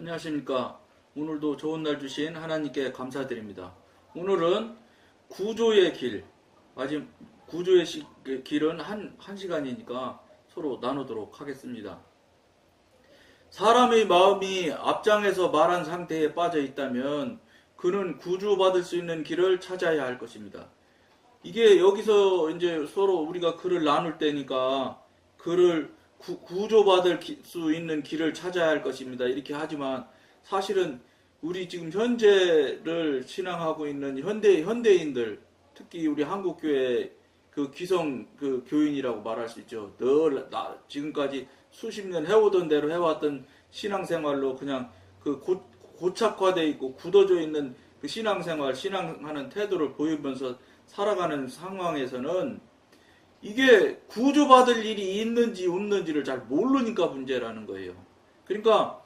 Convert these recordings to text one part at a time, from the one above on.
안녕하십니까. 오늘도 좋은 날 주신 하나님께 감사드립니다. 오늘은 구조의 길, 아직 구조의 길은 한 시간이니까 서로 나누도록 하겠습니다. 사람의 마음이 앞장에서 말한 상태에 빠져 있다면 그는 구조받을 수 있는 길을 찾아야 할 것입니다. 이게 여기서 이제 서로 우리가 글을 나눌 때니까 글을 구조받을 수 있는 길을 찾아야 할 것입니다. 이렇게 하지만 사실은 우리 지금 현재를 신앙하고 있는 현대인들, 특히 우리 한국교회 그 기성 그 교인이라고 말할 수 있죠. 늘 지금까지 수십 년 해오던 대로 해왔던 신앙생활로 그냥 그 고착화되어 있고 굳어져 있는 그 신앙생활, 신앙하는 태도를 보이면서 살아가는 상황에서는 이게 구조받을 일이 있는지 없는지를 잘 모르니까 문제라는 거예요. 그러니까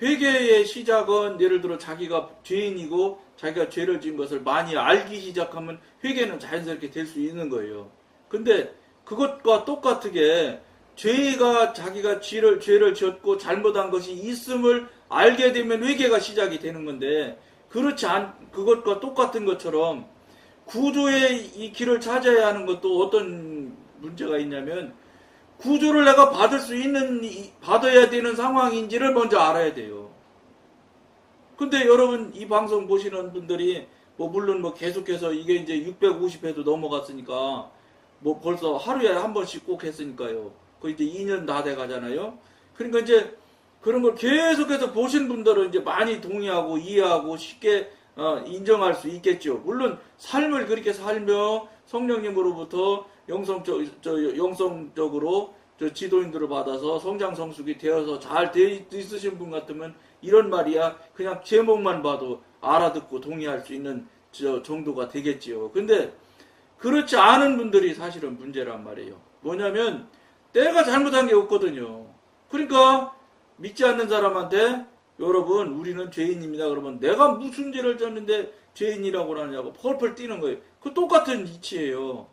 회개의 시작은 예를 들어 자기가 죄인이고 자기가 죄를 지은 것을 많이 알기 시작하면 회개는 자연스럽게 될 수 있는 거예요. 근데 그것과 똑같게 자기가 죄를 지었고 잘못한 것이 있음을 알게 되면 회개가 시작이 되는 건데 그것과 똑같은 것처럼 구조의 이 길을 찾아야 하는 것도 어떤 문제가 있냐면 구조를 내가 받아야 되는 상황인지를 먼저 알아야 돼요. 근데 여러분 이 방송 보시는 분들이 물론 계속해서 이게 이제 650회도 넘어갔으니까 벌써 하루에 한 번씩 꼭 했으니까요. 그 이제 2년 다 돼 가잖아요. 그러니까 이제 그런 걸 계속해서 보신 분들은 이제 많이 동의하고 이해하고 쉽게 인정할 수 있겠죠. 물론 삶을 그렇게 살며 성령님으로부터 영성적으로 지도인들을 받아서 성장 성숙이 되어서 잘 있으신 분 같으면 이런 말이야 그냥 제목만 봐도 알아듣고 동의할 수 있는 정도가 되겠지요. 근데 그렇지 않은 분들이 사실은 문제란 말이에요. 뭐냐면 내가 잘못한 게 없거든요. 그러니까 믿지 않는 사람한테 여러분 우리는 죄인입니다. 그러면 내가 무슨 죄를 졌는데 죄인이라고 하냐고 펄펄 뛰는 거예요. 그 똑같은 이치예요.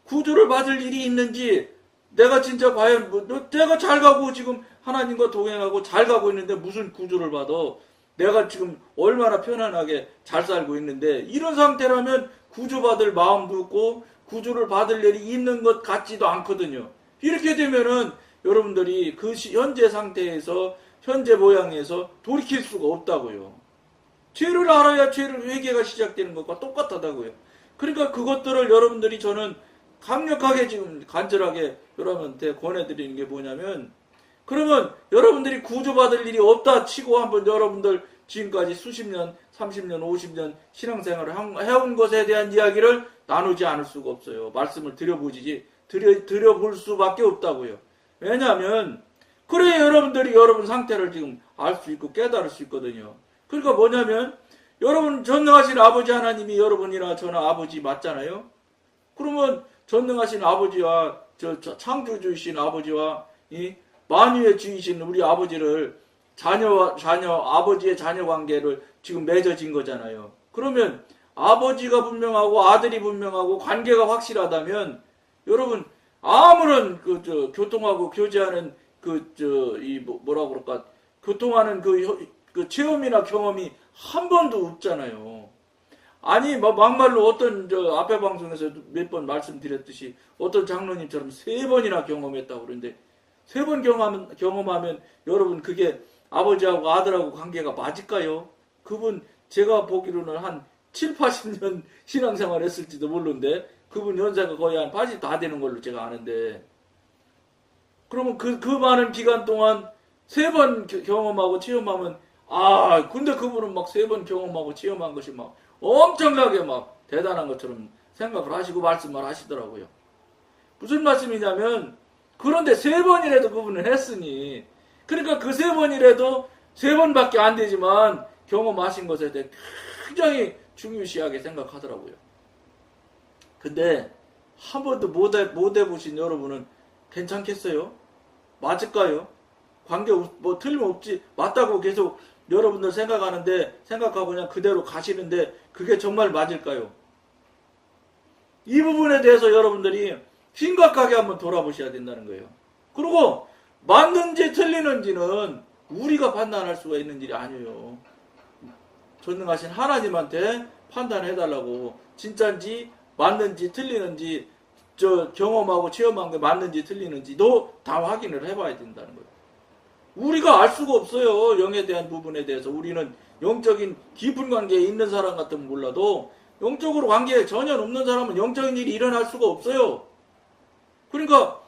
구조를 받을 일이 있는지 내가 진짜 과연 내가 잘 가고 지금 하나님과 동행하고 잘 가고 있는데 무슨 구조를 받아. 내가 지금 얼마나 편안하게 잘 살고 있는데 이런 상태라면 구조받을 마음도 없고 구조를 받을 일이 있는 것 같지도 않거든요. 이렇게 되면은 여러분들이 그 현재 상태에서 현재 모양에서 돌이킬 수가 없다고요. 죄를 알아야 죄를 회개가 시작되는 것과 똑같다고요. 그러니까 그것들을 여러분들이 저는 강력하게 지금 간절하게 여러분한테 권해드리는 게 뭐냐면 그러면 여러분들이 구조받을 일이 없다 치고 한번 여러분들 지금까지 수십 년, 30년, 50년 신앙생활을 해온 것에 대한 이야기를 나누지 않을 수가 없어요. 말씀을 드려볼 수밖에 없다고요. 왜냐하면 그래야 여러분들이 여러분 상태를 지금 알 수 있고 깨달을 수 있거든요. 그러니까 뭐냐면 여러분 전능하신 아버지 하나님이 여러분이나 저나 아버지 맞잖아요. 그러면 전능하신 아버지와 창조주이신 아버지와 이 만유의 주이신 우리 아버지를 아버지의 자녀 관계를 지금 맺어진 거잖아요. 그러면 아버지가 분명하고 아들이 분명하고 관계가 확실하다면 여러분 아무런 교통하고 교제하는 뭐라고 그럴까 교통하는 그 체험이나 경험이 한 번도 없잖아요. 아니 막말로 어떤 앞에 방송에서 몇 번 말씀드렸듯이 어떤 장로님처럼 3번이나 경험했다고 그러는데 3번 경험하면 여러분 그게 아버지하고 아들하고 관계가 맞을까요? 그분 제가 보기로는 한 7, 80년 신앙생활 했을지도 모르는데 그분 연세가 거의 한 80 다 되는 걸로 제가 아는데 그러면 그 많은 기간 동안 3번 경험하고 체험하면 근데 그분은 막 3번 경험하고 체험한 것이 막 엄청나게 막 대단한 것처럼 생각을 하시고 말씀을 하시더라고요. 무슨 말씀이냐면 그런데 3번이라도 그분은 했으니 그러니까 그 3번이라도 3번밖에 안 되지만 경험하신 것에 대해 굉장히 중요시하게 생각하더라고요. 근데 한 번도 못 해보신 여러분은 괜찮겠어요? 맞을까요? 관계 틀림없지 맞다고 계속 여러분들 생각하고 그냥 그대로 가시는데 그게 정말 맞을까요? 이 부분에 대해서 여러분들이 심각하게 한번 돌아보셔야 된다는 거예요. 그리고 맞는지 틀리는지는 우리가 판단할 수가 있는 일이 아니에요. 전능하신 하나님한테 판단해달라고. 진짜인지 맞는지 틀리는지 경험하고 체험한 게 맞는지 틀리는지도 다 확인을 해봐야 된다는 거예요. 우리가 알 수가 없어요. 영에 대한 부분에 대해서. 우리는 영적인 깊은 관계에 있는 사람 같으면 몰라도 영적으로 관계에 전혀 없는 사람은 영적인 일이 일어날 수가 없어요. 그러니까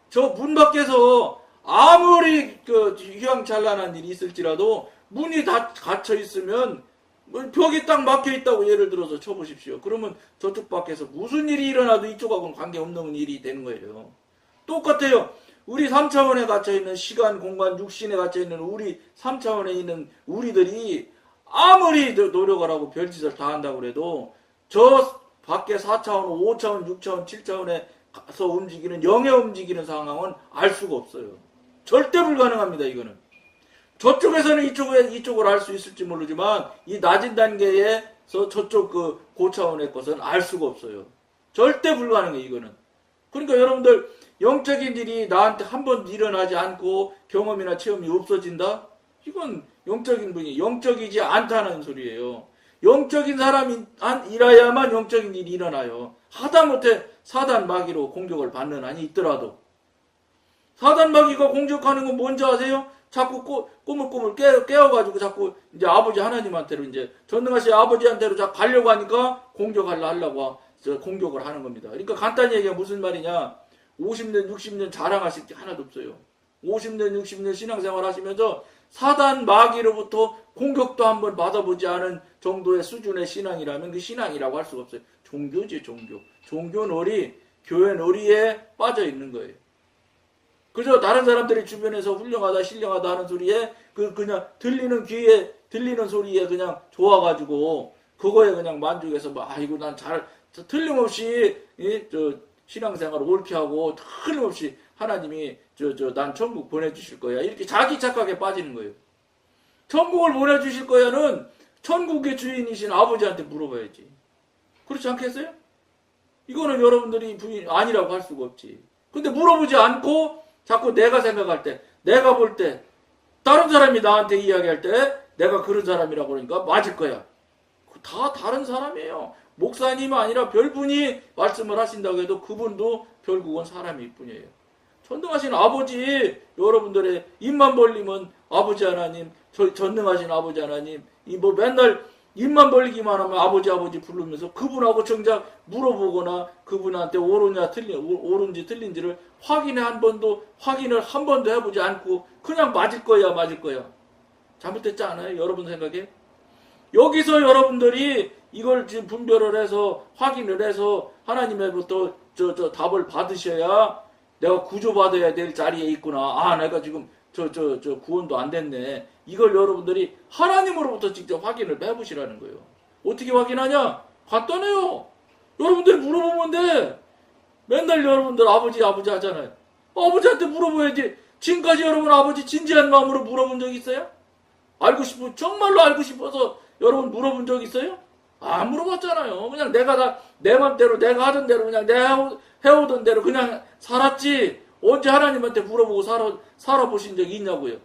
저 문 밖에서 아무리 휘황찬란한 일이 있을지라도 문이 다 갇혀 있으면 벽이 딱 막혀 있다고 예를 들어서 쳐보십시오. 그러면 저쪽 밖에서 무슨 일이 일어나도 이쪽하고는 관계없는 일이 되는 거예요. 똑같아요. 우리 3차원에 갇혀있는 시간, 공간, 육신에 갇혀있는 우리 3차원에 있는 우리들이 아무리 노력을 하고 별짓을 다 한다고 해도 저 밖에 4차원, 5차원, 6차원, 7차원에 가서 움직이는 영에 움직이는 상황은 알 수가 없어요. 절대 불가능합니다. 이거는. 저쪽에서는 이쪽을 알 수 있을지 모르지만 이 낮은 단계에서 저쪽 고차원의 것은 알 수가 없어요. 절대 불가능해 이거는. 그러니까 여러분들 영적인 일이 나한테 한 번 일어나지 않고 경험이나 체험이 없어진다? 이건 영적인 분이 영적이지 않다는 소리예요. 영적인 사람이라야만 영적인 일이 일어나요. 하다못해 사단 마귀로 공격을 받는 한이 있더라도. 사단 마귀가 공격하는 건 뭔지 아세요? 자꾸 꼬물꼬물 깨워가지고 자꾸 이제 아버지 하나님한테로 이제 전능하신 아버지한테로 자꾸 가려고 하니까 하려고 공격을 하는 겁니다. 그러니까 간단히 얘기하면 무슨 말이냐? 50년, 60년 자랑하실 게 하나도 없어요. 50년, 60년 신앙생활 하시면서 사단 마귀로부터 공격도 한번 받아보지 않은 정도의 수준의 신앙이라면 그 신앙이라고 할 수가 없어요. 종교지, 종교. 종교 놀이, 교회 놀이에 빠져 있는 거예요. 그저 다른 사람들이 주변에서 훌륭하다, 신령하다 하는 소리에 그냥 들리는 귀에 들리는 소리에 그냥 좋아가지고 그거에 그냥 만족해서 이거 난 틀림없이 신앙생활을 옳게 하고 틀림없이 하나님이 난 천국 보내주실 거야. 이렇게 자기 착각에 빠지는 거예요. 천국을 보내주실 거야는 천국의 주인이신 아버지한테 물어봐야지. 그렇지 않겠어요? 이거는 여러분들이 부인 아니라고 할 수가 없지. 근데 물어보지 않고 자꾸 내가 생각할 때, 내가 볼 때, 다른 사람이 나한테 이야기할 때 내가 그런 사람이라고 그러니까 맞을 거야. 다 다른 사람이에요. 목사님 아니라 별분이 말씀을 하신다고 해도 그분도 결국은 사람일 뿐이에요. 전능하신 아버지, 여러분들의 입만 벌리면 아버지 하나님, 전능하신 아버지 하나님, 맨날 입만 벌리기만 하면 아버지 부르면서 그분하고 정작 물어보거나 그분한테 옳은지 틀린지를 확인을 한 번도 해보지 않고 그냥 맞을 거야. 잘못됐지 않아요? 여러분 생각에? 여기서 여러분들이 이걸 지금 분별을 해서 확인을 해서 하나님으로부터 답을 받으셔야 내가 구조받아야 될 자리에 있구나. 내가 지금 구원도 안 됐네. 이걸 여러분들이 하나님으로부터 직접 확인을 해보시라는 거예요. 어떻게 확인하냐? 간단해요. 여러분들이 물어보면 돼. 맨날 여러분들 아버지 하잖아요. 아버지한테 물어봐야지. 지금까지 여러분 아버지 진지한 마음으로 물어본 적 있어요? 정말로 알고 싶어서 여러분 물어본 적 있어요? 안 물어봤잖아요. 그냥 내 맘대로 내가 하던 대로 그냥 내가 해오던 대로 그냥 살았지. 언제 하나님한테 물어보고 살아보신 적이 있냐고요.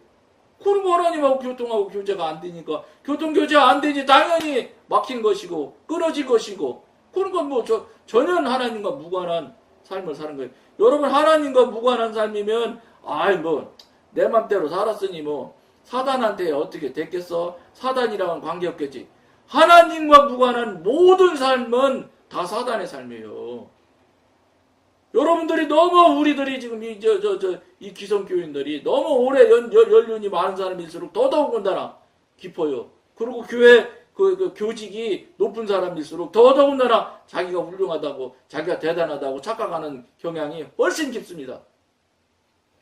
그리고 하나님하고 교통하고 교제가 안 되니까 교통교제가 안 되지 당연히 막힌 것이고 끊어진 것이고 그러니까 전혀 하나님과 무관한 삶을 사는 거예요. 여러분 하나님과 무관한 삶이면 내 맘대로 살았으니 사단한테 어떻게 됐겠어? 사단이랑은 관계없겠지. 하나님과 무관한 모든 삶은 다 사단의 삶이에요. 여러분들이 너무 우리들이 지금 이 기성교인들이 너무 오래 연륜이 많은 사람일수록 더더군다나 깊어요. 그리고 교회 교직이 높은 사람일수록 더더군다나 자기가 훌륭하다고 자기가 대단하다고 착각하는 경향이 훨씬 깊습니다.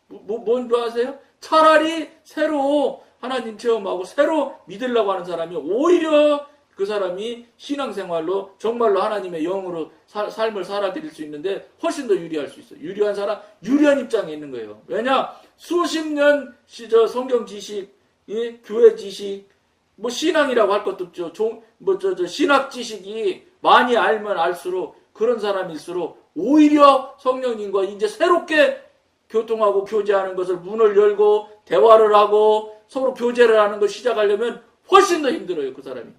뭔지 아세요? 차라리 새로 하나님 체험하고 새로 믿으려고 하는 사람이 오히려 그 사람이 신앙생활로 정말로 하나님의 영으로 삶을 살아드릴 수 있는데 훨씬 더 유리할 수 있어요. 유리한 입장에 있는 거예요. 왜냐? 수십 년 성경 지식, 교회 지식, 신앙이라고 할 것도 없죠. 신학 지식이 많이 알면 알수록 그런 사람일수록 오히려 성령님과 이제 새롭게 교통하고 교제하는 것을 문을 열고 대화를 하고 서로 교제를 하는 걸 시작하려면 훨씬 더 힘들어요, 그 사람이.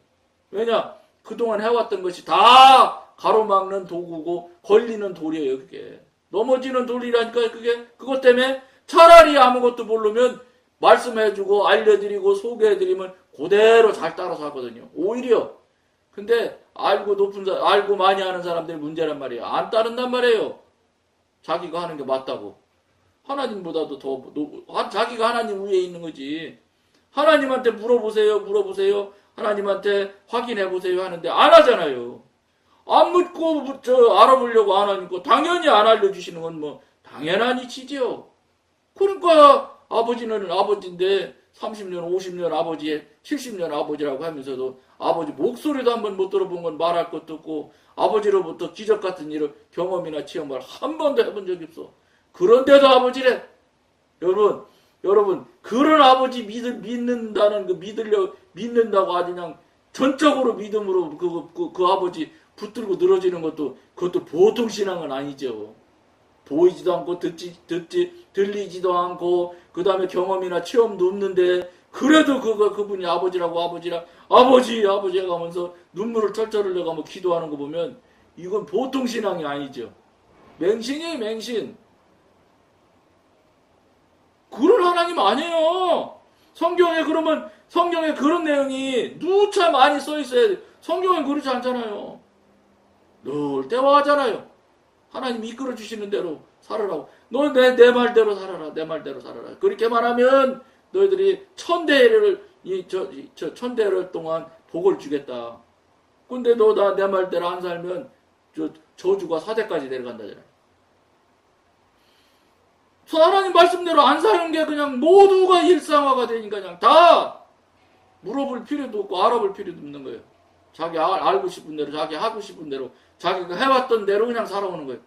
왜냐? 그동안 해왔던 것이 다 가로막는 도구고 걸리는 돌이에요, 그게. 넘어지는 돌이라니까, 그게. 그것 때문에 차라리 아무것도 모르면 말씀해주고 알려드리고 소개해드리면 그대로 잘 따라서 하거든요. 오히려. 근데 알고 많이 하는 사람들이 문제란 말이에요. 안 따른단 말이에요. 자기가 하는 게 맞다고. 하나님보다도 자기가 하나님 위에 있는 거지. 하나님한테 물어보세요. 하나님한테 확인해보세요 하는데 안 하잖아요. 안 묻고 알아보려고 안 하니까 당연히 안 알려주시는 건 뭐 당연한 이치지요. 그러니까 아버지는 아버지인데 30년, 50년 아버지, 70년 아버지라고 하면서도 아버지 목소리도 한번 못 들어본 건 말할 것도 없고 아버지로부터 기적 같은 일을 경험이나 체험을 한 번도 해본 적이 없어. 그런데도 아버지래. 여러분 그런 아버지 믿는다는 믿는다고 아주 그냥 전적으로 믿음으로 그 아버지 붙들고 늘어지는 그것도 보통 신앙은 아니죠. 보이지도 않고 들리지도 않고 그 다음에 경험이나 체험도 없는데 그래도 그분이 아버지라고 아버지 해가면서 눈물을 철철 흘려가며 기도하는 거 보면 이건 보통 신앙이 아니죠. 맹신이에요, 맹신. 그런 하나님 아니에요. 성경에 그런 내용이 누차 많이 써 있어야 돼. 성경엔 그렇지 않잖아요. 늘 대화하잖아요. 하나님 이끌어 주시는 대로 살아라고. 너 내 말대로 살아라. 내 말대로 살아라. 그렇게만 하면 너희들이 천대를 동안 복을 주겠다. 근데 너 내 말대로 안 살면 저주가 4대까지 내려간다잖아요. 하나님 말씀대로 안 사는 게 그냥 모두가 일상화가 되니까 그냥 다 물어볼 필요도 없고 알아볼 필요도 없는 거예요. 자기 알고 싶은 대로, 자기 하고 싶은 대로, 자기가 해왔던 대로 그냥 살아오는 거예요.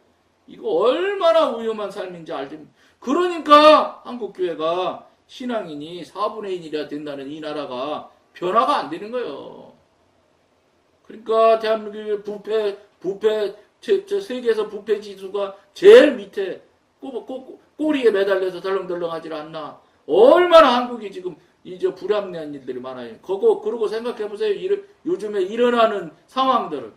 이거 얼마나 위험한 삶인지 알지. 그러니까 한국교회가 신앙인이 4분의 1이라 된다는 이 나라가 변화가 안 되는 거예요. 그러니까 대한민국의 부패, 세계에서 부패 지수가 제일 밑에 꼬리에 매달려서 덜렁덜렁하지 않나. 얼마나 한국이 지금 이제 불합리한 일들이 많아요. 그러고 생각해보세요. 요즘에 일어나는 상황들을.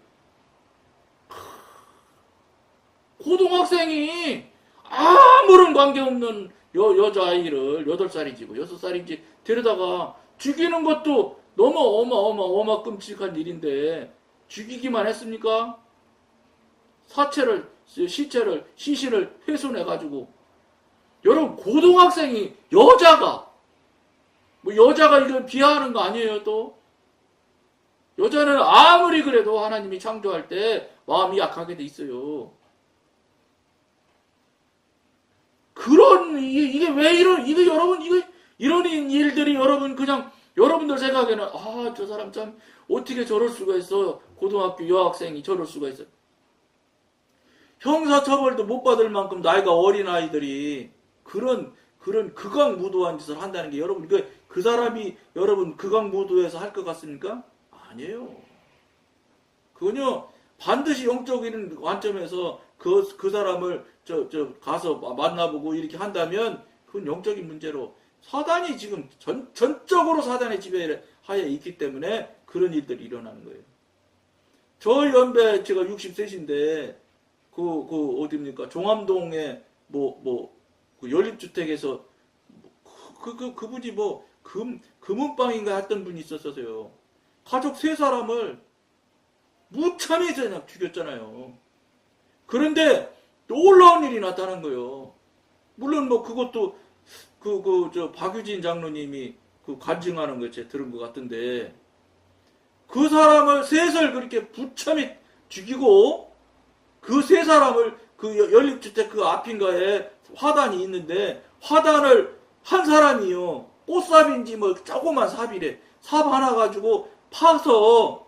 고등학생이 아무런 관계없는 여자아이를 8살이지 뭐 6살인지 데려다가 죽이는 것도 너무 끔찍한 일인데 죽이기만 했습니까? 시신을 훼손해가지고. 여러분, 고등학생이, 여자가 이걸 비하하는 거 아니에요, 또? 여자는 아무리 그래도 하나님이 창조할 때 마음이 약하게 돼 있어요. 이게 왜 여러분, 이런 일들이 여러분들 생각에는, 저 사람 참, 어떻게 저럴 수가 있어. 고등학교 여학생이 저럴 수가 있어. 형사처벌도 못 받을 만큼 나이가 어린 아이들이 그런 극악무도한 짓을 한다는 게 여러분, 그 사람이 여러분 극악무도해서 할 것 같습니까? 아니에요. 그건요, 반드시 영적인 관점에서 그 사람을 가서 만나보고 이렇게 한다면 그건 영적인 문제로 사단이 지금 전적으로 사단의 지배하에 있기 때문에 그런 일들이 일어나는 거예요. 저 연배 제가 60세신데 어디입니까? 종암동에 그 연립주택에서 그분이 금은방인가 했던 분이 있었어요. 가족 3사람을 무참히 그냥 죽였잖아요. 그런데 놀라운 일이 나타난 거예요. 물론 그것도 박유진 장로님이 간증하는 거 제가 들은 것 같은데 그 사람을 3살 그렇게 무참히 죽이고 그 3사람을 연립주택 앞인가에 화단이 있는데 화단을 한 사람이요. 꽃삽인지 조그만 삽이래. 삽 하나 가지고 파서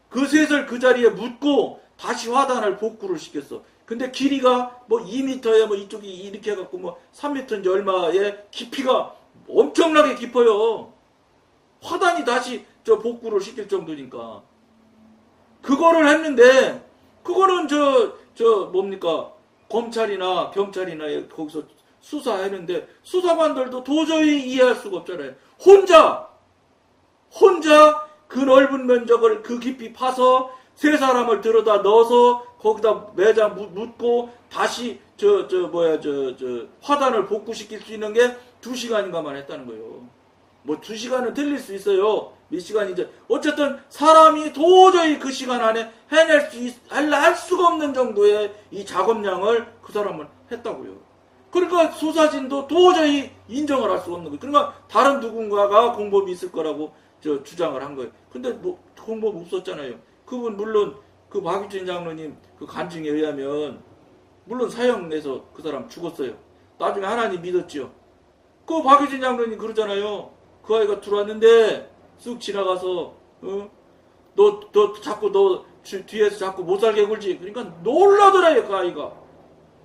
그 3살 그 자리에 묻고 다시 화단을 복구를 시켰어. 근데 길이가 2m에 이쪽이 이렇게 해갖고 3m인지 얼마에 깊이가 엄청나게 깊어요. 화단이 다시 복구를 시킬 정도니까. 그거를 했는데 그거는 뭡니까? 검찰이나 경찰이나 거기서 수사했는데 수사관들도 도저히 이해할 수가 없잖아요. 혼자 그 넓은 면적을 그 깊이 파서 세 사람을 들여다 넣어서 거기다 매장 묻고 다시 화단을 복구시킬 수 있는 게 2시간인가만 했다는 거예요. 뭐 2시간은 틀릴 수 있어요. 몇 시간이죠. 어쨌든 사람이 도저히 그 시간 안에 할 수가 없는 정도의 이 작업량을 그 사람은 했다고요. 그러니까 수사진도 도저히 인정을 할 수가 없는 거예요. 그러니까 다른 누군가가 공범이 있을 거라고 주장을 한 거예요. 근데 뭐 공범 없었잖아요. 그분 물론 그 박유진 장로님 그 간증에 의하면 물론 사형내서 그 사람 죽었어요. 나중에 하나님 믿었죠. 그 박유진 장로님 그러잖아요. 그 아이가 들어왔는데 쓱 지나가서 너 자꾸 뒤에서 자꾸 못 살게 굴지. 그러니까 놀라더라요. 그 아이가.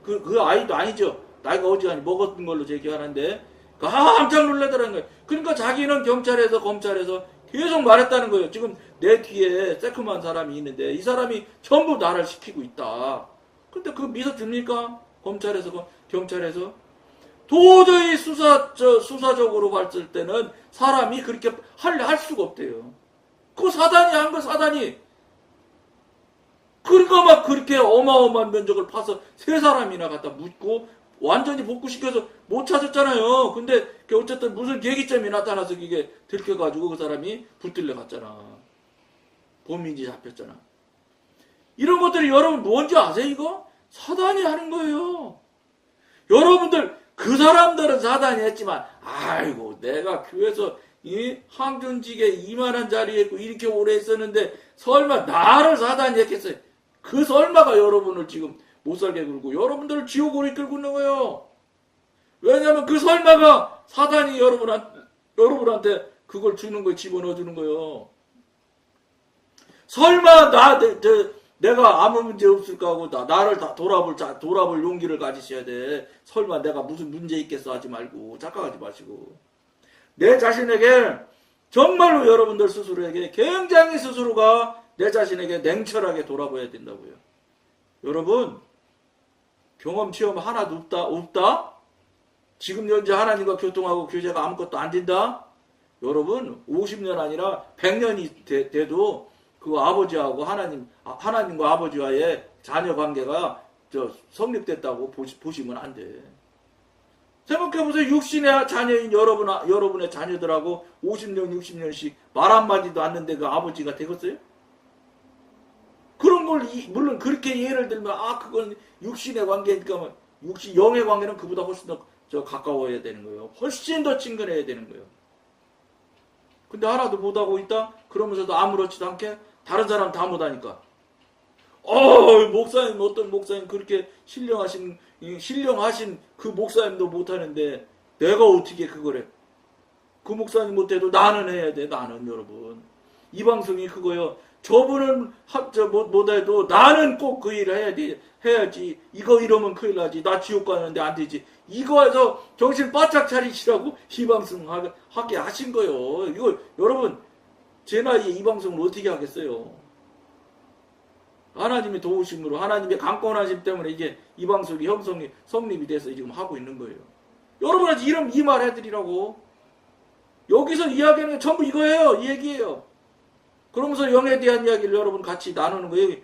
그 아이도 아니죠. 나이가 어지간히 먹었던 걸로 제 기억하는데 깜짝 놀라더라는 거예요. 그러니까 자기는 경찰에서 검찰에서 계속 말했다는 거예요. 지금 내 뒤에 새콤한 사람이 있는데 이 사람이 전부 나를 시키고 있다. 근데 그거 믿어줍니까? 검찰에서 경찰에서 도저히 수사적으로 봤을 때는 사람이 그렇게 할 수가 없대요. 그거 사단이 한 거 사단이. 그러니까 막 그렇게 어마어마한 면적을 파서 세 사람이나 갖다 묻고 완전히 복구시켜서 못 찾았잖아요. 근데 어쨌든 무슨 계기점이 나타나서 이게 들켜가지고 그 사람이 붙들려 갔잖아. 범인지 잡혔잖아. 이런 것들이 여러분 뭔지 아세요 이거? 사단이 하는 거예요. 여러분들 그 사람들은 사단이 했지만 아이고 내가 교회에서 이 항준직에 이만한 자리에 있고 이렇게 오래 있었는데 설마 나를 사단이 했겠어요? 그 설마가 여러분을 지금 못살게 굴고 여러분들을 지옥으로 이끌고 있는 거예요. 왜냐하면 그 설마가 사단이 여러분한테 그걸 주는 거예요. 집어넣어 주는 거예요. 설마 내가 아무 문제 없을까 하고 나를 다 돌아볼 용기를 가지셔야 돼. 설마 내가 무슨 문제 있겠어 하지 말고 착각하지 마시고 내 자신에게 정말로 여러분들 스스로에게 굉장히 스스로가 내 자신에게 냉철하게 돌아봐야 된다고요. 여러분 경험 체험 하나도 없다? 지금 현재 하나님과 교통하고 교제가 아무것도 안 된다? 여러분 50년 아니라 100년이 돼도 그 아버지하고 하나님과 아버지와의 자녀 관계가 성립됐다고 보시면 안 돼. 생각해보세요. 육신의 자녀인 여러분의 자녀들하고 50년, 60년씩 말 한마디도 않는데 그 아버지가 되겠어요? 그런 걸, 물론 그렇게 예를 들면, 그건 육신의 관계니까, 영의 관계는 그보다 훨씬 더 가까워야 되는 거예요. 훨씬 더 친근해야 되는 거예요. 근데 하나도 못하고 있다? 그러면서도 아무렇지도 않게 다른 사람 다 못하니까. 목사님, 어떤 목사님 그렇게 신령하신 그 목사님도 못하는데 내가 어떻게 그걸 해? 그 목사님 못해도 나는 해야 돼. 나는 여러분. 이 방송이 그거요. 저분은 못해도 나는 꼭 그 일을 해야지. 이거 이러면 큰일 나지. 나 지옥 가는데 안 되지. 이거에서 정신 바짝 차리시라고 이 방송 하게 하신 거예요. 이거 여러분 제 나이에 이 방송을 어떻게 하겠어요? 하나님의 도우심으로 하나님의 강권하심 때문에 이게 이 방송이 성립이 돼서 지금 하고 있는 거예요. 여러분한테 이 말 해드리라고. 여기서 이야기하는 게 전부 이거예요. 이 얘기예요. 그러면서 영에 대한 이야기를 여러분 같이 나누는 거예요.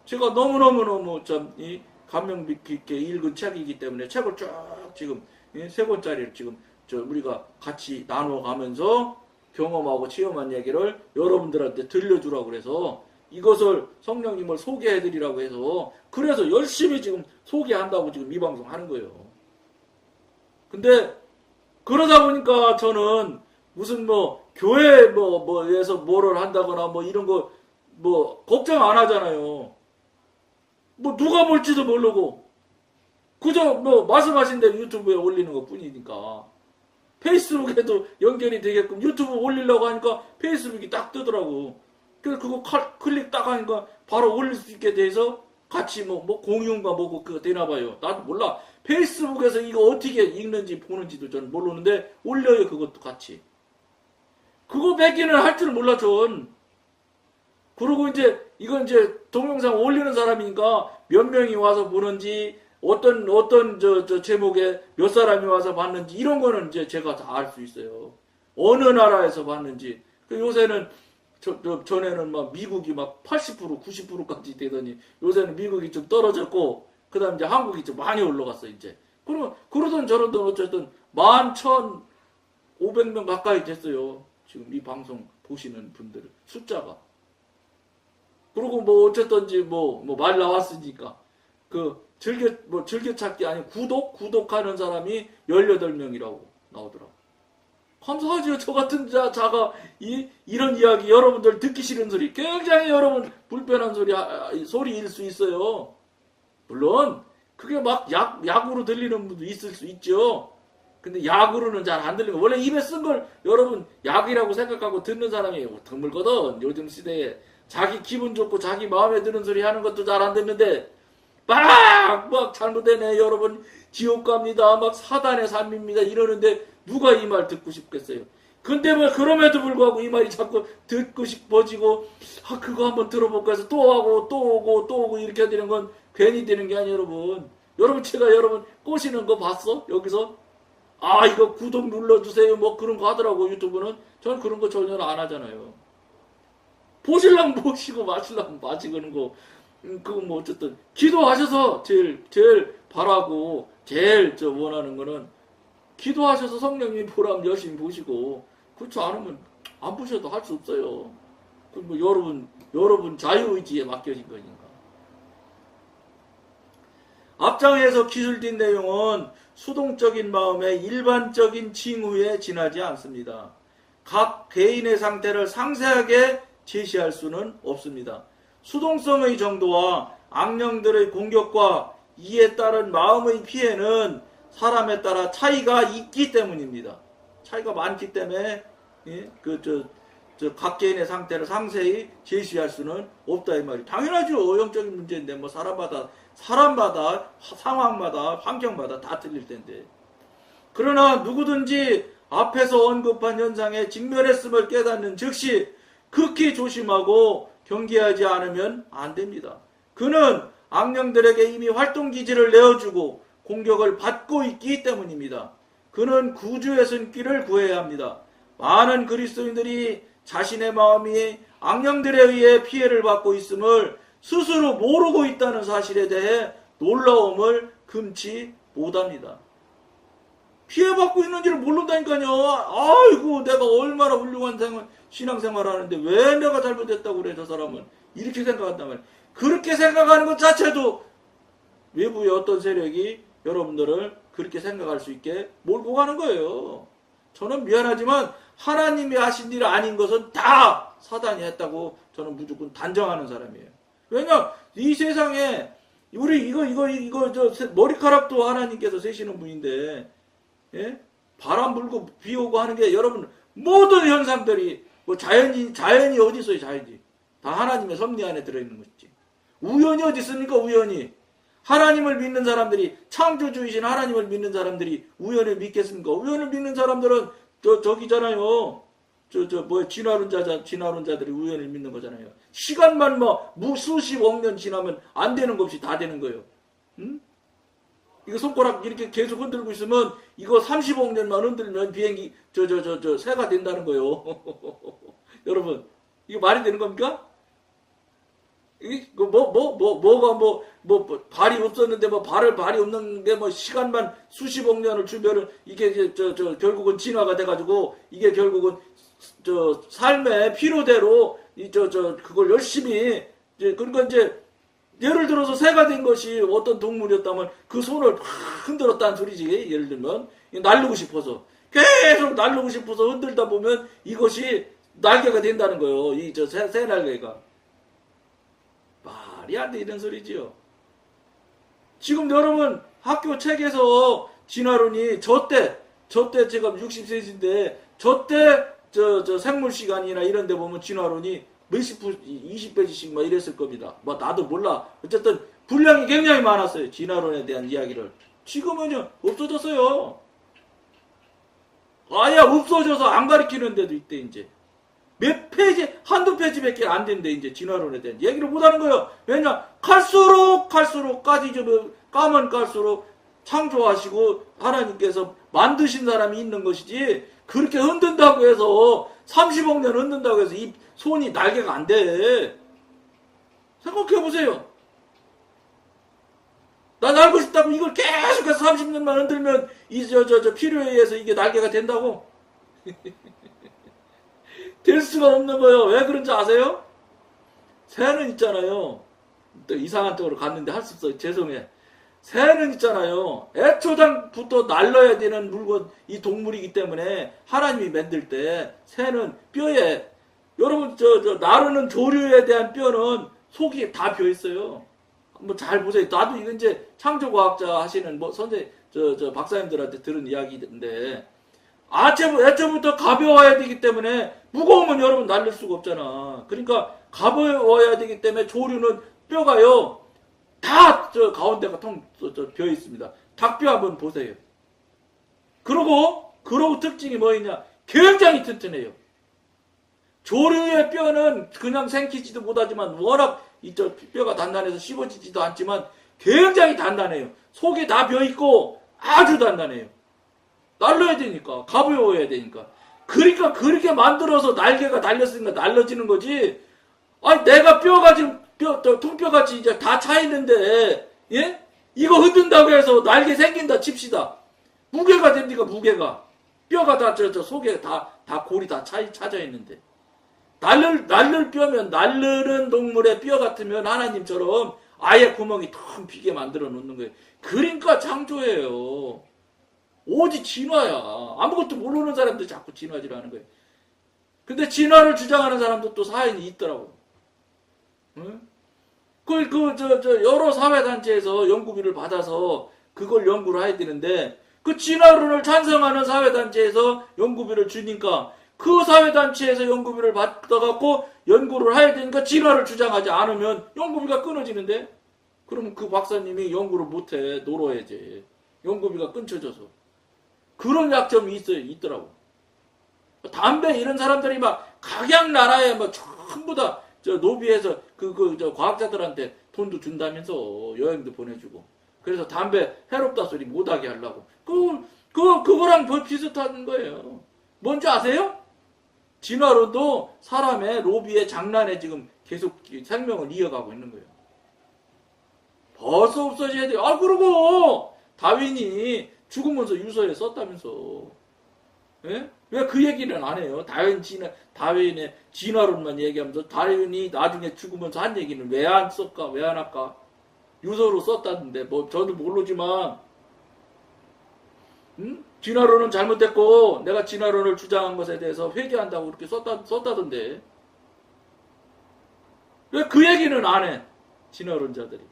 제가 너무너무 감명 깊게 읽은 책이기 때문에 책을 쭉 지금 3권짜리를 지금 우리가 같이 나눠가면서 경험하고 체험한 얘기를 여러분들한테 들려주라고 그래서 이것을 성령님을 소개해드리라고 해서 그래서 열심히 지금 소개한다고 지금 이 방송 하는 거예요. 근데 그러다 보니까 저는 무슨 교회에서 뭐를 한다거나 이런 거 걱정 안 하잖아요. 누가 볼지도 모르고 그저 말씀하신 대로 유튜브에 올리는 것 뿐이니까. 페이스북에도 연결이 되게끔 유튜브 올리려고 하니까 페이스북이 딱 뜨더라고. 그래서 그거 클릭 딱 하니까 바로 올릴 수 있게 돼서 같이 공유인가 그거 되나봐요. 나도 몰라. 페이스북에서 이거 어떻게 읽는지 보는지도 저는 모르는데 올려요. 그것도 같이. 그거 뺏기는 할 줄 몰라 전. 그리고 이건 동영상 올리는 사람이니까 몇 명이 와서 보는지 어떤 저 제목에 몇 사람이 와서 봤는지 이런 거는 이제 제가 다 알 수 있어요. 어느 나라에서 봤는지. 요새는 전에는 막 미국이 막 80% 90%까지 되더니 요새는 미국이 좀 떨어졌고 그다음 이제 한국이 좀 많이 올라갔어 이제. 그러면 그러던 저러던 어쨌든 11,500명 가까이 됐어요. 지금 이 방송 보시는 분들 숫자가. 그리고 뭐 어쨌든지 뭐 말 나왔으니까 그 즐겨찾기 아니 구독하는 사람이 18명이라고 나오더라고. 감사하죠. 저 같은 자가 이런 이야기 여러분들 듣기 싫은 소리 굉장히 여러분 불편한 소리일 수 있어요. 물론 그게 막 약으로 들리는 분도 있을 수 있죠. 근데 약으로는 잘 안 들리고 원래 입에 쓴 걸 여러분 약이라고 생각하고 듣는 사람이 드물거든. 요즘 시대에 자기 기분 좋고 자기 마음에 드는 소리 하는 것도 잘 안 듣는데 막 잘못되네 여러분 지옥 갑니다 막 사단의 삶입니다 이러는데 누가 이 말 듣고 싶겠어요. 근데 뭐 그럼에도 불구하고 이 말이 자꾸 듣고 싶어지고 그거 한번 들어볼까 해서 또 하고 또 오고 또 오고 이렇게 되는 건 괜히 되는 게 아니에요 여러분 제가 여러분 꼬시는 거 봤어? 여기서 이거 구독 눌러주세요 뭐 그런 거 하더라고 유튜브는. 저는 그런 거 전혀 안 하잖아요. 보실랑 보시고 마실랑 마시는 거 그거 뭐 어쨌든 기도하셔서 제일 바라고 제일 원하는 거는 기도하셔서 성령님 보라면 열심히 보시고 그렇지 않으면 안 보셔도 할 수 없어요. 그 뭐 여러분 자유의지에 맡겨진 거니까. 앞장에서 기술된 내용은 수동적인 마음의 일반적인 징후에 지나지 않습니다. 각 개인의 상태를 상세하게 제시할 수는 없습니다. 수동성의 정도와 악령들의 공격과 이에 따른 마음의 피해는 사람에 따라 차이가 있기 때문입니다. 차이가 많기 때문에 각 개인의 상태를 상세히 제시할 수는 없다 이 말이. 당연하죠. 영적인 문제인데 뭐 사람마다 상황마다 환경마다 다 틀릴 텐데. 그러나 누구든지 앞에서 언급한 현상에 직면했음을 깨닫는 즉시 극히 조심하고 경계하지 않으면 안 됩니다. 그는 악령들에게 이미 활동기지를 내어주고 공격을 받고 있기 때문입니다. 그는 구주의 손길을 구해야 합니다. 많은 그리스도인들이 자신의 마음이 악령들에 의해 피해를 받고 있음을 스스로 모르고 있다는 사실에 대해 놀라움을 금치 못합니다. 피해받고 있는지를 모른다니까요. 아이고 내가 얼마나 훌륭한 신앙생활을 하는데 왜 내가 잘못했다고 그래 저 사람은. 이렇게 생각한단 말이에요. 그렇게 생각하는 것 자체도 외부의 어떤 세력이 여러분들을 그렇게 생각할 수 있게 몰고 가는 거예요. 저는 미안하지만 하나님이 하신 일 아닌 것은 다 사단이 했다고 저는 무조건 단정하는 사람이에요. 왜냐 이 세상에 우리 이거 머리카락도 하나님께서 세시는 분인데 예? 바람 불고 비 오고 하는 게 여러분 모든 현상들이 뭐 자연이 어디 있어요 자연이. 다 하나님의 섭리 안에 들어있는 것이지. 우연이 어디 있습니까 우연이. 하나님을 믿는 사람들이 창조주이신 하나님을 믿는 사람들이 우연을 믿겠습니까? 우연을 믿는 사람들은 저기잖아요. 진화론자들이 우연을 믿는 거잖아요. 시간만 수십억 년 지나면 안 되는 것 없이 다 되는 거예요. 응? 이거 손가락 이렇게 계속 흔들고 있으면 이거 30억 년만 흔들면 비행기 새가 된다는 거예요. 여러분 이거 말이 되는 겁니까? 발이 없었는데 발이 없는데 시간만 수십억 년을 주면은 이게 결국은 진화가 돼가지고 이게 결국은 삶의 필요대로 그걸 열심히 그러니까 이제 예를 들어서 새가 된 것이 어떤 동물이었다면 그 손을 흔들었다는 소리지. 예를 들면 날르고 싶어서 계속 날르고 싶어서 흔들다 보면 이것이 날개가 된다는 거예요. 새 날개가. 말이 안 돼 이런 소리지요. 지금 여러분 학교 책에서 진화론이 저때 제가 60세인데 저때 생물 시간이나 이런 데 보면 진화론이 몇십 20페이지씩 이랬을 겁니다. 나도 몰라. 어쨌든 분량이 굉장히 많았어요. 진화론에 대한 이야기를. 지금은요 없어졌어요. 아예 없어져서 안 가르치는데도 있대 이제. 몇 페이지, 한두 페이지밖에 안 된대, 이제, 진화론에 대한 얘기를 못 하는 거예요. 왜냐, 갈수록 까지 까면 깔수록 창조하시고 하나님께서 만드신 사람이 있는 것이지, 그렇게 흔든다고 해서 30억 년 흔든다고 해서 이 손이 날개가 안 돼. 생각해 보세요. 나 날고 싶다고 이걸 계속해서 30년만 흔들면 필요에 의해서 이게 날개가 된다고? 될 수가 없는 거예요. 왜 그런지 아세요? 새는 있잖아요. 또 이상한 쪽으로 갔는데 할 수 없어요. 죄송해. 새는 있잖아요. 애초당부터 날려야 되는 물건, 이 동물이기 때문에 하나님이 만들 때 새는 뼈에, 여러분 나르는 조류에 대한 뼈는 속이 다 비어 있어요. 뭐 잘 보세요. 나도 이건 이제 창조과학자 하시는 뭐 선생 박사님들한테 들은 이야기인데, 애초부터 가벼워야 되기 때문에, 무거우면 여러분 날릴 수가 없잖아. 그러니까 가벼워야 되기 때문에 조류는 뼈가요 다 가운데가 비어 있습니다. 닭뼈 한번 보세요. 그러고 특징이 뭐있냐? 굉장히 튼튼해요. 조류의 뼈는 그냥 생기지도 못하지만 워낙 뼈가 단단해서 씹어지지도 않지만 굉장히 단단해요. 속에 다 비어있고 아주 단단해요. 날려야 되니까, 가벼워야 되니까. 그러니까 그렇게 만들어서 날개가 달렸으니까 날려지는 거지. 아니 내가 뼈가 지금 통뼈같이 이제 다 차있는데, 예? 이거 흔든다고 해서 날개 생긴다 칩시다. 무게가 됩니까? 무게가. 뼈가 다 속에 다 골이 다 차져 있는데. 날릴 뼈면, 날르는 동물의 뼈 같으면 하나님처럼 아예 구멍이 텅 비게 만들어 놓는 거예요. 그러니까 창조예요. 오직 진화야. 아무것도 모르는 사람들 자꾸 진화질하는 거예요. 근데 진화를 주장하는 사람도 또 사연이 있더라고. 응? 여러 사회단체에서 연구비를 받아서 그걸 연구를 해야 되는데, 그 진화론을 찬성하는 사회단체에서 연구비를 주니까, 그 사회단체에서 연구비를 받아갖고 연구를 해야 되니까 진화를 주장하지 않으면 연구비가 끊어지는데, 그러면 그 박사님이 연구를 못해. 놀아야지. 연구비가 끊쳐져서. 그런 약점이 있더라고. 담배 이런 사람들이 막 각양나라에 막 전부 다 노비해서 과학자들한테 돈도 준다면서 여행도 보내주고. 그래서 담배 해롭다 소리 못하게 하려고. 그거랑 비슷한 거예요. 뭔지 아세요? 진화론도 사람의 로비의 장난에 지금 계속 생명을 이어가고 있는 거예요. 벌써 없어져야 돼요. 그러고 다윈이 죽으면서 유서에 썼다면서. 예? 왜 그 얘기는 안 해요? 다윈의 진화론만 얘기하면서 다윈이 나중에 죽으면서 한 얘기는 왜 안 쓸까? 왜 안 할까? 유서로 썼다는데, 뭐 저도 모르지만, 진화론은 잘못됐고 내가 진화론을 주장한 것에 대해서 회개한다고 그렇게 썼다던데, 왜 그 얘기는 안 해? 진화론자들이.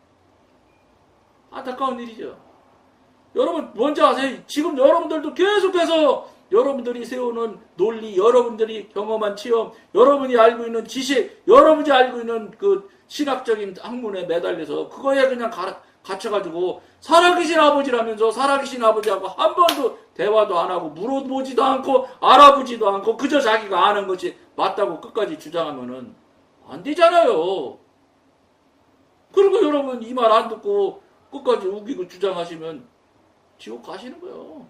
안타까운 일이죠. 여러분 뭔지 아세요? 지금 여러분들도 계속해서 여러분들이 세우는 논리, 여러분들이 경험한 체험, 여러분이 알고 있는 지식, 여러분이 알고 있는 그 신학적인 학문에 매달려서 그거에 그냥 갇혀가지고 살아계신 아버지라면서 살아계신 아버지하고 한 번도 대화도 안 하고 물어보지도 않고 알아보지도 않고 그저 자기가 아는 것이 맞다고 끝까지 주장하면은 안 되잖아요. 그리고 여러분 이 말 안 듣고 끝까지 우기고 주장하시면 지옥 가시는 거예요.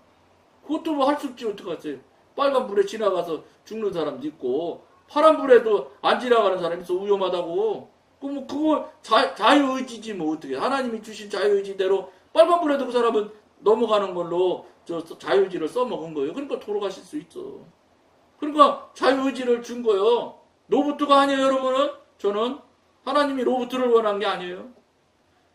그것도 뭐 할 수 없지. 어떡하세요. 빨간 불에 지나가서 죽는 사람도 있고 파란 불에도 안 지나가는 사람이 있어. 위험하다고. 그거 자유의지지 뭐 어떻게. 하나님이 주신 자유의지대로 빨간 불에도 그 사람은 넘어가는 걸로 자유의지를 써먹은 거예요. 그러니까 돌아가실 수 있어. 그러니까 자유의지를 준 거예요. 로봇가 아니에요. 여러분은. 저는 하나님이 로봇을 원한 게 아니에요.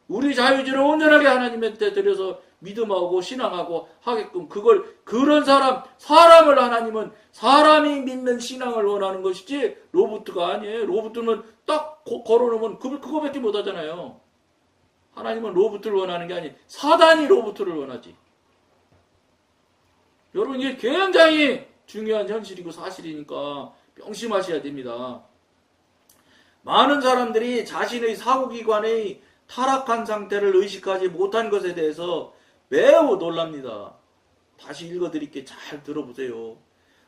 우리 자유의지를 온전하게 하나님한테 드려서 믿음하고 신앙하고 하게끔 그런 사람을 하나님은 사람이 믿는 신앙을 원하는 것이지 로봇가 아니에요. 로봇은 딱 걸어놓으면 그거밖에 못하잖아요. 하나님은 로봇을 원하는 게 아니, 사단이 로봇을 원하지. 여러분 이게 굉장히 중요한 현실이고 사실이니까 명심하셔야 됩니다. 많은 사람들이 자신의 사고기관의 타락한 상태를 의식하지 못한 것에 대해서 매우 놀랍니다. 다시 읽어드릴게 잘 들어보세요.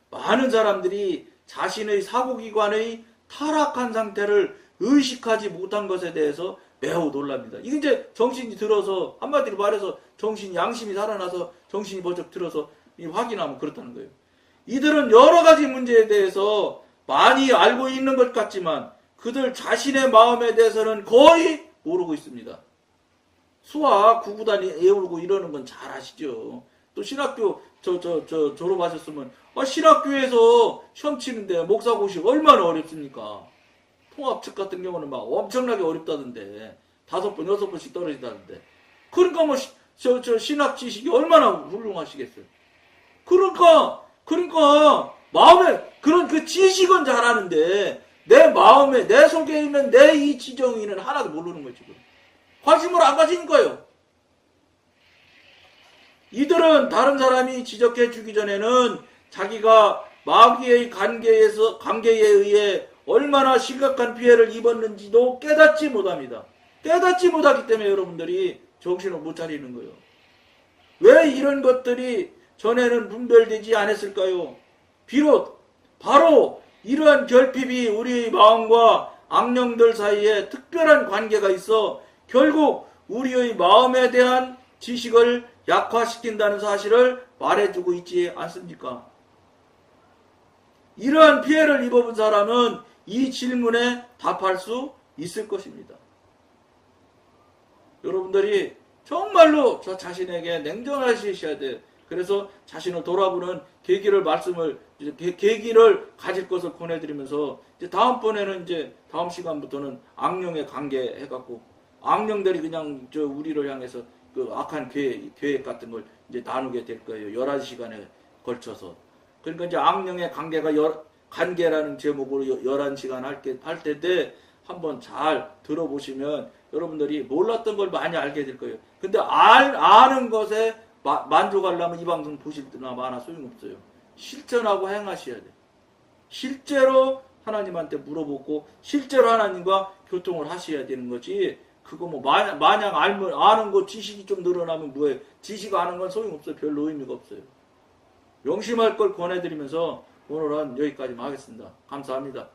많은 사람들이 자신의 사고기관의 타락한 상태를 의식하지 못한 것에 대해서 매우 놀랍니다. 이게 이제 정신이 들어서, 한마디로 말해서 정신이, 양심이 살아나서 정신이 번쩍 들어서 확인하면 그렇다는 거예요. 이들은 여러 가지 문제에 대해서 많이 알고 있는 것 같지만 그들 자신의 마음에 대해서는 거의 모르고 있습니다. 수학, 구구단이 외우고 이러는 건 잘 아시죠. 또 신학교 졸업하셨으면 신학교에서 시험 치는데 목사고시 얼마나 어렵습니까? 통합측 같은 경우는 막 엄청나게 어렵다던데 5번, 6번씩 떨어진다던데. 그러니까 뭐 신학 지식이 얼마나 훌륭하시겠어요. 그러니까 마음에 그런 그 지식은 잘하는데 내 마음에 내 속에 있는 내 이 지정의는 하나도 모르는 거지. 관심을 안 가지니까요. 이들은 다른 사람이 지적해 주기 전에는 자기가 마귀의 관계에 의해 얼마나 심각한 피해를 입었는지도 깨닫지 못합니다. 깨닫지 못하기 때문에 여러분들이 정신을 못 차리는 거예요. 왜 이런 것들이 전에는 분별되지 않았을까요? 비록 바로 이러한 결핍이 우리의 마음과 악령들 사이에 특별한 관계가 있어 결국 우리의 마음에 대한 지식을 약화시킨다는 사실을 말해주고 있지 않습니까? 이러한 피해를 입어본 사람은 이 질문에 답할 수 있을 것입니다. 여러분들이 정말로 저 자신에게 냉정하셔야 돼요. 그래서 자신을 돌아보는 계기를 가질 것을 권해드리면서 이제 다음번에는 이제 다음 시간부터는 악령의 관계 해갖고 악령들이 그냥 우리를 향해서 그 악한 계획 같은 걸 이제 나누게 될 거예요. 11시간에 걸쳐서. 그러니까 이제 악령의 관계라는 제목으로 11시간 할 텐데 한번 잘 들어보시면 여러분들이 몰랐던 걸 많이 알게 될 거예요. 근데 아는 것에 만족하려면 이 방송 보실 때나 마나 소용없어요. 실천하고 행하셔야 돼요. 실제로 하나님한테 물어보고 실제로 하나님과 교통을 하셔야 되는 거지. 그거 뭐 마냥 아는 거 지식이 좀 늘어나면 뭐예요? 지식 아는 건 소용없어요. 별로 의미가 없어요. 명심할 걸 권해드리면서 오늘은 여기까지만 하겠습니다. 감사합니다.